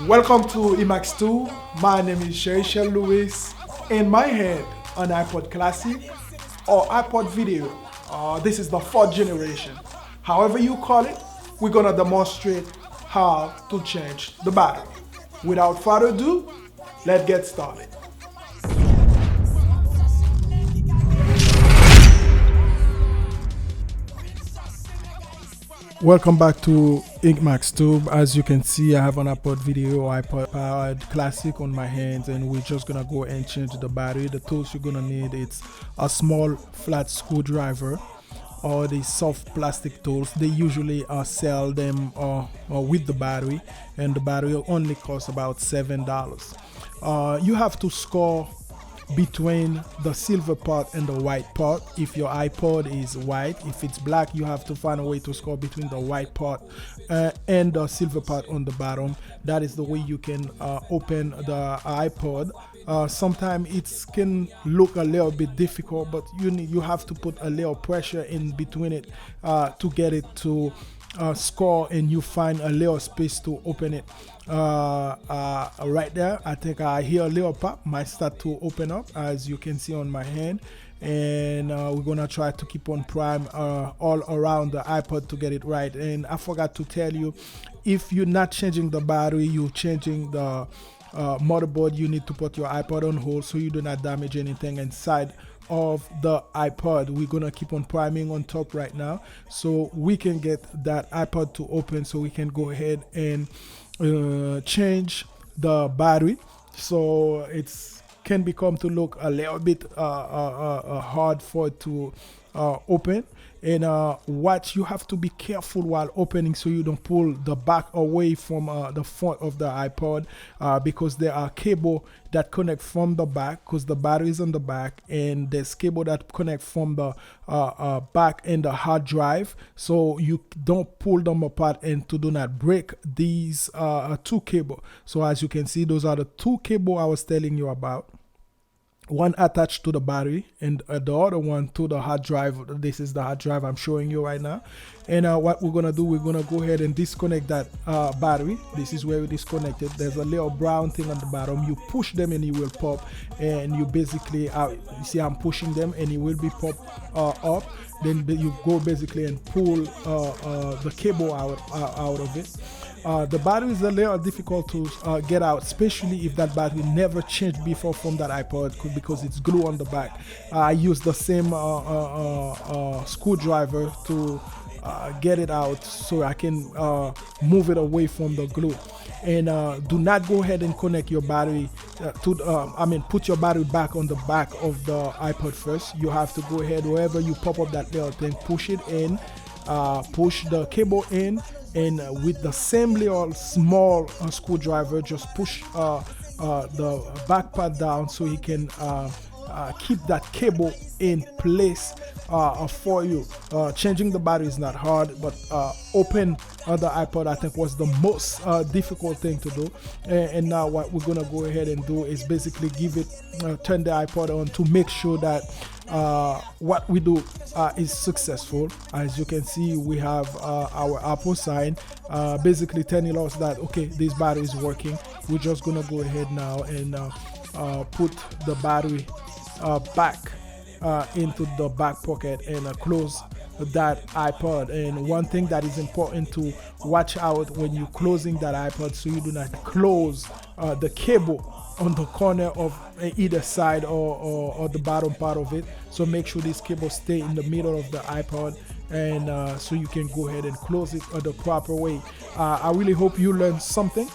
Welcome to Emax 2. My name is Sherishel Lewis. In my hand, an iPod Classic or iPod Video. This is the fourth generation. However you call it, we're gonna demonstrate how to change the battery. Without further ado, let's get started. Welcome back to Emax Tube. As you can see, I have an iPod Video, iPod Classic on my hands, and we're just gonna go and change the battery. The tools you're gonna need, it's a small flat screwdriver or the soft plastic tools. They usually sell them with the battery, and the battery only costs about $7. You have to score between the silver part and the white part. If your iPod is white, if it's black, you have to find a way to score between the white part and the silver part on the bottom. That is the way you can open the iPod. Sometimes it can look a little bit difficult, but you have to put a little pressure in between it to get it to score, and you find a little space to open it. Right there, I think I hear a little pop, might start to open up, as you can see on my hand. And we're gonna try to keep on prime all around the iPod to get it right. And I forgot to tell you, if you're not changing the battery, you're changing the motherboard, you need to put your iPod on hold so you do not damage anything inside of the iPod. We're gonna keep on priming on top right now so we can get that iPod to open, so we can go ahead and change the battery. So it's can become to look a little bit hard for it to open. And what you have to be careful while opening, so you don't pull the back away from the front of the iPod, because there are cable that connect from the back, because the battery is on the back, and there's cable that connect from the back and the hard drive, so you don't pull them apart and to do not break these two cable. So as you can see, those are the two cable I was telling you about. One attached to the battery and the other one to the hard drive. This is the hard drive I'm showing you right now. And what we're gonna do, we're gonna go ahead and disconnect that battery. This is where we disconnect it. There's a little brown thing on the bottom. You push them and it will pop, and you basically you see I'm pushing them and it will be pop up. Then you go basically and pull the cable out of it. The battery is a little difficult to get out, especially if that battery never changed before from that iPod, because it's glue on the back. I use the same screwdriver to get it out, so I can move it away from the glue. And do not go ahead and connect your battery put your battery back on the back of the iPod first. You have to go ahead, wherever you pop up that little thing, push it in, push the cable in, and with the same little small screwdriver, just push the back part down so you can keep that cable in place for you. Changing the battery is not hard, but open the iPod, I think, was the most difficult thing to do. And now what we're gonna go ahead and do is basically turn the iPod on to make sure that what we do is successful. As you can see, we have our Apple sign basically telling us that okay, this battery is working. We're just gonna go ahead now and put the battery back into the back pocket and close that iPod. And one thing that is important to watch out when you're closing that iPod, so you do not close the cable on the corner of either side or the bottom part of it. So make sure this cable stay in the middle of the iPod, and so you can go ahead and close it the proper way. I really hope you learned something.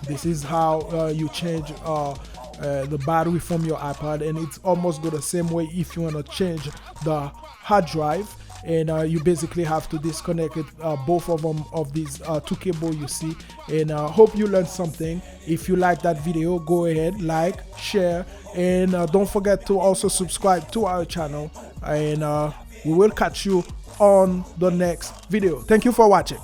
This is how you change the battery from your iPod, and it's almost go the same way if you want to change the hard drive. And you basically have to disconnect it, both of them, of these two cable you see. And hope you learned something. If you like that video, go ahead, like, share, and don't forget to also subscribe to our channel. And we will catch you on the next video. Thank you for watching.